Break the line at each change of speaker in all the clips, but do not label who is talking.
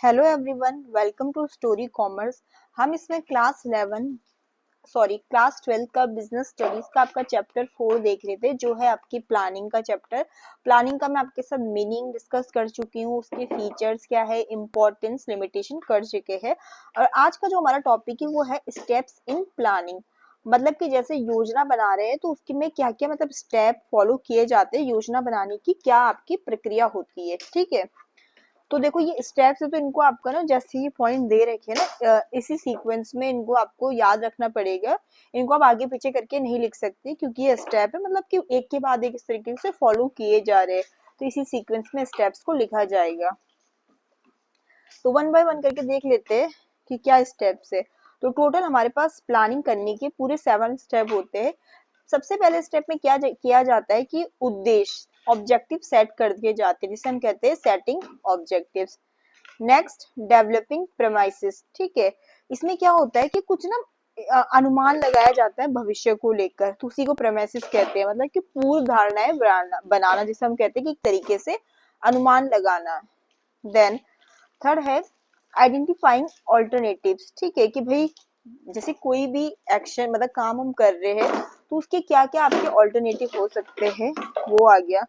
Hello everyone, welcome to story commerce. हम इसमें class 12 का बिजनेस स्टडीज का आपका चैप्टर 4 देख रहे थे, जो है आपकी प्लानिंग का चैप्टर। प्लानिंग का मैं आपके साथ मीनिंग डिस्कस कर चुकी हूँ, उसके फीचर्स क्या है, इंपॉर्टेंस, लिमिटेशन कर चुके हैं। और आज का जो हमारा टॉपिक है वो है स्टेप्स इन प्लानिंग। मतलब कि जैसे योजना बना रहे हैं तो उसकी में क्या क्या मतलब स्टेप फॉलो किए जाते हैं, योजना बनाने की क्या आपकी प्रक्रिया होती है। ठीक है, तो देखो ये स्टेप्स है, तो इनको आपका ना जैसे ये पॉइंट दे रखे हैं ना, इसी सीक्वेंस में इनको आपको याद रखना पड़ेगा। इनको आप आगे पीछे करके नहीं लिख सकते, क्योंकि ये स्टेप है, मतलब कि एक के बाद एक इस तरीके से फॉलो किए जा रहे हैं। तो इसी सीक्वेंस में स्टेप्स को लिखा जाएगा। तो वन बाय वन करके देख लेते हैं कि क्या स्टेप्स है। तो टोटल हमारे पास प्लानिंग करने के पूरे 7 स्टेप होते हैं। सबसे पहले स्टेप में क्या किया जाता है कि उद्देश्य, ऑब्जेक्टिव सेट कर दिए जाते हैं, जिसे हम कहते हैं setting objectives. Next, developing premises. ठीक है, इसमें क्या होता है कि कुछ ना अनुमान लगाया जाता है भविष्य को लेकर, तो उसी को प्रेमाइसिस कहते हैं। मतलब कि पूर्व धारणाएं बनाना, जिसे हम कहते हैं कि एक तरीके से अनुमान लगाना। देन थर्ड है आइडेंटिफाइंग ऑल्टरनेटिव्स। ठीक है, कि भाई जैसे कोई भी एक्शन मतलब काम हम कर रहे हैं तो उसके क्या क्या आपके ऑल्टरनेटिव हो सकते हैं, वो आ गया।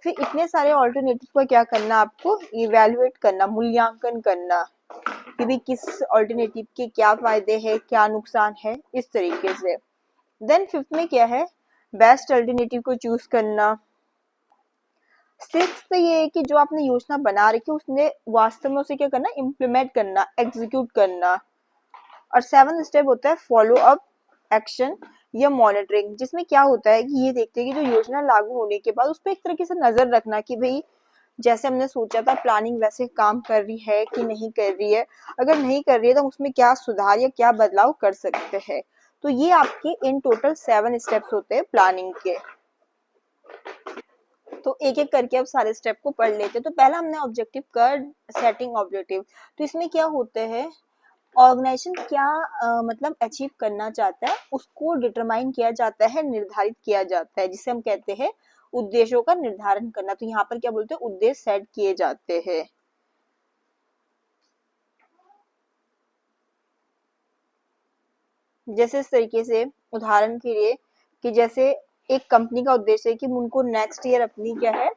फिर इतने सारे ऑल्टरनेटिव को क्या करना, आपको इवेल्युएट करना, मूल्यांकन करना कि भी किस ऑल्टरनेटिव के क्या फायदे हैं, क्या नुकसान है, इस तरीके से। देन फिफ्थ में क्या है, बेस्ट ऑल्टरनेटिव को चूज करना। सिक्स ये है कि जो आपने योजना बना रखी है उसने वास्तव में उसे क्या करना, इम्प्लीमेंट करना, एग्जीक्यूट करना। और सेवन स्टेप होता है फॉलो अप एक्शन या मॉनिटरिंग, जिसमें क्या होता है कि ये देखते हैं कि जो योजना लागू होने के बाद उस पर एक तरीके से नजर रखना कि भाई जैसे हमने सोचा था प्लानिंग वैसे काम कर रही है कि नहीं कर रही है। अगर नहीं कर रही है तो उसमें क्या सुधार या क्या बदलाव कर सकते हैं। तो ये आपके इन टोटल 7 स्टेप्स होते हैं प्लानिंग के। तो एक एक करके अब सारे स्टेप को पढ़ लेते हैं। तो पहला हमने ऑब्जेक्टिव कर, सेटिंग ऑब्जेक्टिव। तो इसमें क्या होते हैं, ऑर्गेनाइजेशन क्या मतलब अचीव करना चाहता है उसको डिटरमाइन किया जाता है, निर्धारित किया जाता है, जिसे हम कहते हैं उद्देश्यों का निर्धारण करना। तो यहाँ पर क्या बोलते हैं, उद्देश्य सेट किए जाते हैं। जैसे इस तरीके से, उदाहरण के लिए कि जैसे एक कंपनी का उद्देश्य है कि उनको नेक्स्ट ईयर अपनी क्या है,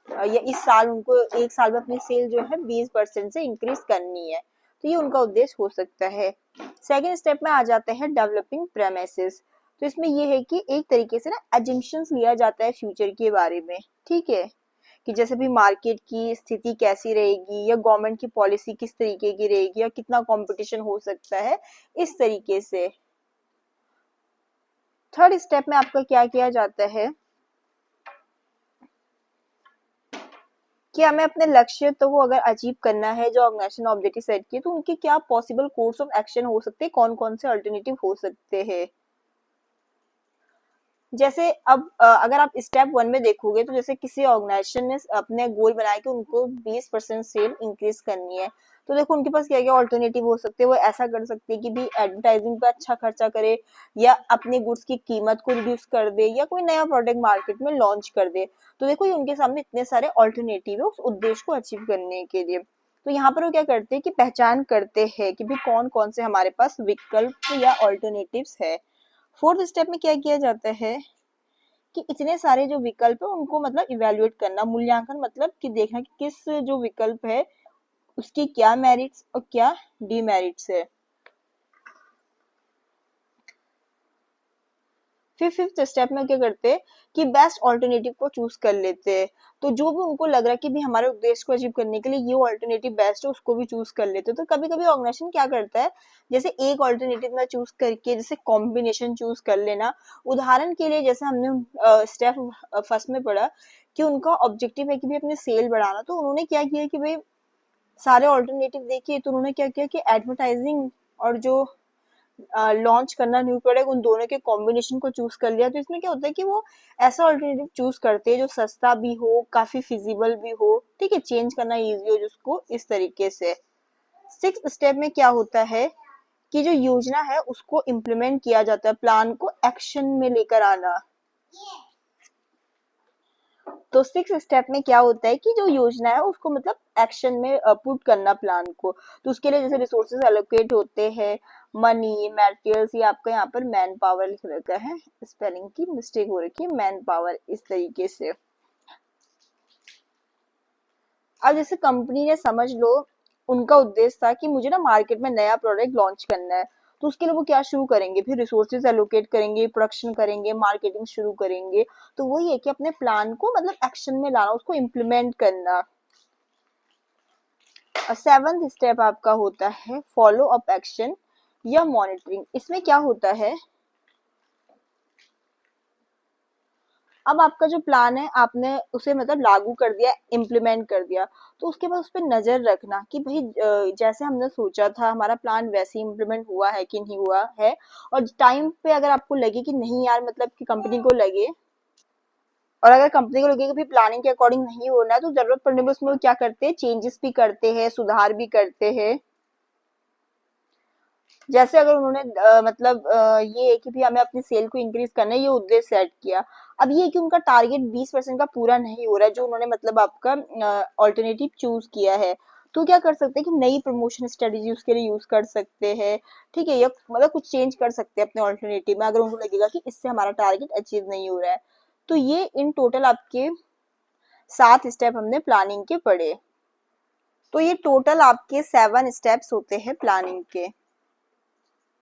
या इस साल उनको एक साल में अपनी सेल जो है 20% से इंक्रीज करनी है। तो ये उनका उद्देश्य हो सकता है। सेकेंड स्टेप में आ जाते हैं डेवलपिंग प्रेमिसेस। तो इसमें ये है कि एक तरीके से ना एजम्पशंस लिया जाता है फ्यूचर के बारे में। ठीक है, कि जैसे भी मार्केट की स्थिति कैसी रहेगी, या गवर्नमेंट की पॉलिसी किस तरीके की रहेगी, या कितना कंपटीशन हो सकता है, इस तरीके से। थर्ड स्टेप में आपका क्या किया जाता है कि हमें अपने लक्ष्य तो वो अगर अचीव करना है, जो ऑर्गेनाइजेशन ऑब्जेक्टिव सेट किए, तो उनके क्या पॉसिबल कोर्स ऑफ एक्शन हो सकते हैं, कौन कौन से अल्टरनेटिव हो सकते हैं। जैसे अब अगर आप स्टेप 1 में देखोगे तो जैसे किसी ऑर्गेनाइजेशन ने अपने गोल बनाया कि उनको 20% सेल इंक्रीज करनी है। तो देखो उनके पास क्या क्या ऑल्टरनेटिव हो सकते हैं। वो ऐसा कर सकते हैं कि भी एडवर्टाइजिंग पे अच्छा खर्चा करे, या अपने गुड्स की कीमत को रिड्यूस कर दे, या कोई नया प्रोडक्ट मार्केट में लॉन्च कर दे। तो देखो ये उनके सामने इतने सारे ऑल्टरनेटिव है उस उद्देश्य को अचीव करने के लिए। तो यहाँ पर वो क्या करते हैं कि पहचान करते हैं कि भी कौन कौन से हमारे पास विकल्प या ऑल्टरनेटिव्स है। फोर्थ स्टेप में क्या किया जाता है कि इतने सारे जो विकल्प है उनको मतलब इवेल्युएट करना, मूल्यांकन, मतलब कि देखना कि किस जो विकल्प है उसकी क्या मेरिट्स और क्या डीमेरिट्स है। फिर फिफ्थ स्टेप में क्या करते हैं कि बेस्ट ऑल्टरनेटिव को चूज कर लेते हैं। तो जो भी उनको लग रहा है कि भी हमारे उद्देश्य को अचीव करने के लिए ये ऑल्टरनेटिव बेस्ट है, उसको भी चूज कर लेते हैं। तो कभी कभी ऑर्गेनाइजेशन क्या करता है, जैसे एक ऑल्टरनेटिव ना चूज करके जैसे कॉम्बिनेशन चूज कर लेना। उदाहरण के लिए जैसे हमने स्टेप फर्स्ट में पढ़ा कि उनका ऑब्जेक्टिव है कि भी अपने सेल बढ़ाना। तो उन्होंने क्या किया कि भाई सारे ऑल्टरनेटिव देखिए, तो उन्होंने क्या किया कि एडवर्टाइजिंग और जो लॉन्च करना न्यू प्रोडक्ट, उन दोनों के कॉम्बिनेशन को चूज कर लिया। तो इसमें क्या होता है कि वो ऐसा ऑल्टरनेटिव चूज करते हैं जो सस्ता भी हो, काफी फिजिबल भी हो, ठीक है, चेंज करना इजी हो जिसको, इस तरीके से। सिक्स स्टेप में क्या होता है कि जो योजना है उसको इम्प्लीमेंट किया जाता है, प्लान को एक्शन में लेकर आना। तो 6 स्टेप में क्या होता है कि जो योजना है उसको मतलब एक्शन में पुट करना प्लान को। तो उसके लिए जैसे रिसोर्सेज एलोकेट होते हैं, मनी, मटेरियल्स, ये आपका यहाँ पर मैन पावर लिख रखा है, स्पेलिंग की मिस्टेक हो रखी है, मैन पावर इस तरीके से। अब जैसे कंपनी ने समझ लो उनका उद्देश्य था कि मुझे ना मार्केट में नया प्रोडक्ट लॉन्च करना है, तो उसके लिए वो क्या शुरू करेंगे, फिर रिसोर्सेज एलोकेट करेंगे, प्रोडक्शन करेंगे, मार्केटिंग शुरू करेंगे। तो वही है कि अपने प्लान को मतलब एक्शन में लाना, उसको इम्प्लीमेंट करना। और 7th स्टेप आपका होता है फॉलो अप एक्शन या मॉनिटरिंग। इसमें क्या होता है, अब आपका जो प्लान है आपने उसे मतलब लागू कर दिया, इम्प्लीमेंट कर दिया, तो उसके बाद उस पर नजर रखना कि भाई जैसे हमने सोचा था हमारा प्लान वैसे ही इम्प्लीमेंट हुआ है कि नहीं हुआ है। और टाइम पे अगर आपको लगे कि नहीं यार, मतलब कि कंपनी को लगे, और अगर कंपनी को लगे कि भाई प्लानिंग के अकॉर्डिंग नहीं होना है, तो जरूरत पड़ने पर उसमें वो क्या करते हैं, चेंजेस भी करते हैं, सुधार भी करते हैं। जैसे अगर उन्होंने मतलब ये है कि भी हमें अपनी सेल को इंक्रीज करना है, ये उद्देश्य सेट किया। अब ये है कि उनका टारगेट 20% का पूरा नहीं हो रहा है जो उन्होंने मतलब आपका ऑल्टरनेटिव चूज किया है, तो क्या कर सकते हैं कि नई प्रमोशन स्ट्रेटेजी उसके लिए यूज कर सकते हैं। ठीक है, या मतलब कुछ चेंज कर सकते हैं अपने ऑल्टरनेटिव में अगर उनको लगेगा कि इससे हमारा टारगेट अचीव नहीं हो रहा है। तो ये इन टोटल आपके 7 स्टेप हमने प्लानिंग के पढ़े। तो ये टोटल आपके 7 स्टेप्स होते हैं प्लानिंग के।